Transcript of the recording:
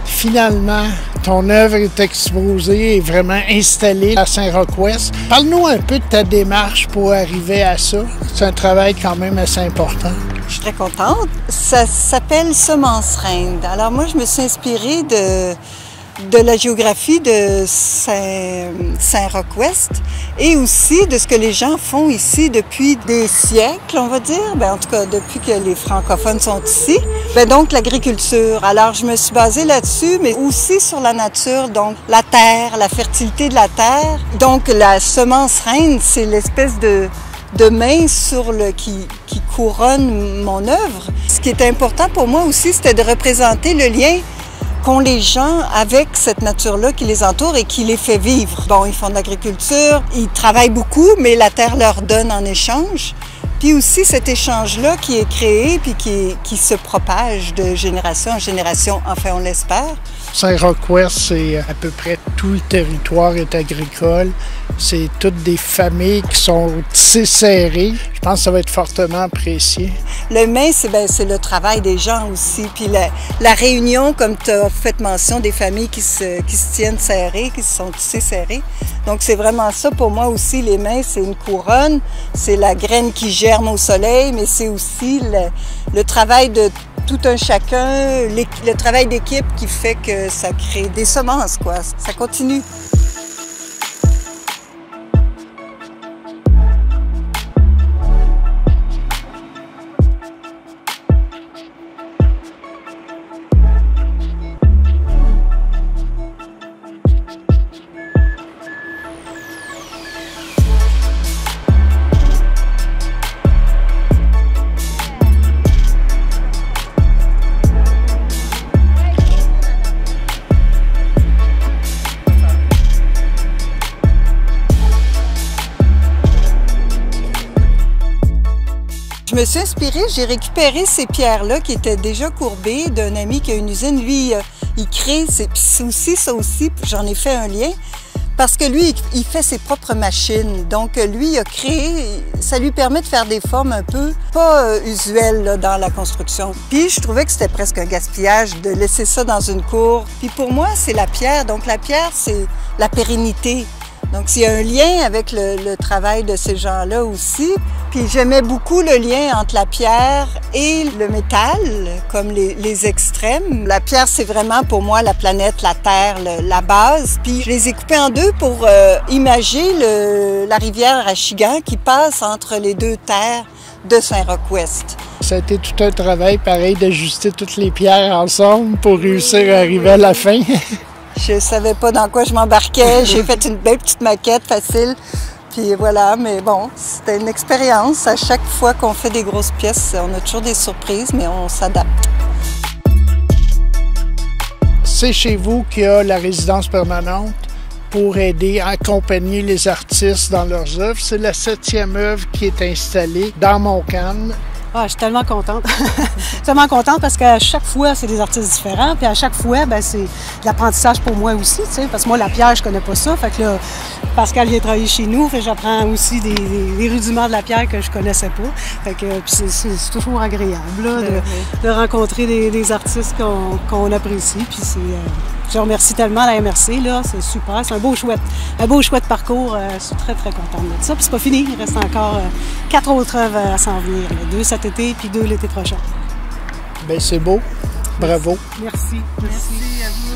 Finalement, ton œuvre est exposée et vraiment installée à Saint-Roch-Ouest. Parle-nous un peu de ta démarche pour arriver à ça. C'est un travail quand même assez important. Je suis très contente. Ça s'appelle Semence Reine. Alors moi, je me suis inspirée de la géographie de Saint-Roch-Ouest et aussi de ce que les gens font ici depuis des siècles, on va dire, en tout cas depuis que les francophones sont ici. Donc l'agriculture. Alors je me suis basée là-dessus, mais aussi sur la nature, donc la terre, la fertilité de la terre. Donc la semence reine, c'est l'espèce de main qui couronne mon œuvre. Ce qui était important pour moi aussi, c'était de représenter le lien qu'ont les gens avec cette nature-là qui les entoure et qui les fait vivre. Bon, ils font de l'agriculture, ils travaillent beaucoup, mais la terre leur donne en échange. Puis aussi cet échange-là qui est créé puis qui se propage de génération en génération, enfin on l'espère. Saint-Roch-Ouest, c'est à peu près tout le territoire est agricole. C'est toutes des familles qui sont tissées serrées. Je pense que ça va être fortement apprécié. Le main, c'est le travail des gens aussi. Puis la réunion, comme tu as fait mention, des familles qui se tiennent serrées, qui se sont tissées serrées. Donc c'est vraiment ça pour moi aussi. Les mains, c'est une couronne, c'est la graine qui germe au soleil, mais c'est aussi le travail de tout un chacun, le travail d'équipe qui fait que ça crée des semences, quoi. Ça continue. Je me suis inspirée, j'ai récupéré ces pierres-là qui étaient déjà courbées d'un ami qui a une usine. Lui, il crée, c'est aussi ça aussi, j'en ai fait un lien, parce que lui, il fait ses propres machines. Donc lui, il a créé, ça lui permet de faire des formes un peu pas usuelles là, dans la construction. Puis je trouvais que c'était presque un gaspillage de laisser ça dans une cour. Puis pour moi, c'est la pierre. Donc la pierre, c'est la pérennité. Donc, il y a un lien avec le travail de ces gens-là aussi. Puis j'aimais beaucoup le lien entre la pierre et le métal, comme les extrêmes. La pierre, c'est vraiment pour moi la planète, la terre, la base. Puis je les ai coupés en deux pour imager la rivière Arachigan qui passe entre les deux terres de Saint-Roch-Ouest. Ça a été tout un travail, pareil, d'ajuster toutes les pierres ensemble pour réussir à arriver à la fin. Je savais pas dans quoi je m'embarquais. J'ai fait une belle petite maquette facile. Puis voilà, mais bon, c'était une expérience. À chaque fois qu'on fait des grosses pièces, on a toujours des surprises, mais on s'adapte. C'est chez vous qu'il y a la résidence permanente pour aider à accompagner les artistes dans leurs œuvres. C'est la 7e œuvre qui est installée dans Montcalm. Ah, je suis tellement contente. Tellement contente parce qu'à chaque fois, c'est des artistes différents. Puis à chaque fois, c'est de l'apprentissage pour moi aussi, tu sais. Parce que moi, la pierre, je connais pas ça. Fait que là, Pascal vient travailler chez nous. Fait que j'apprends aussi des rudiments de la pierre que je connaissais pas. Fait que c'est toujours agréable là, de rencontrer des artistes qu'on apprécie. Puis je remercie tellement la MRC, là. C'est super. C'est un beau chouette parcours. Je suis très, très contente de ça. Puis c'est pas fini. Il reste encore 4 autres œuvres à s'en venir. 2 cet été, puis 2 l'été prochain. Bien, c'est beau. Bravo. Merci. Merci à vous.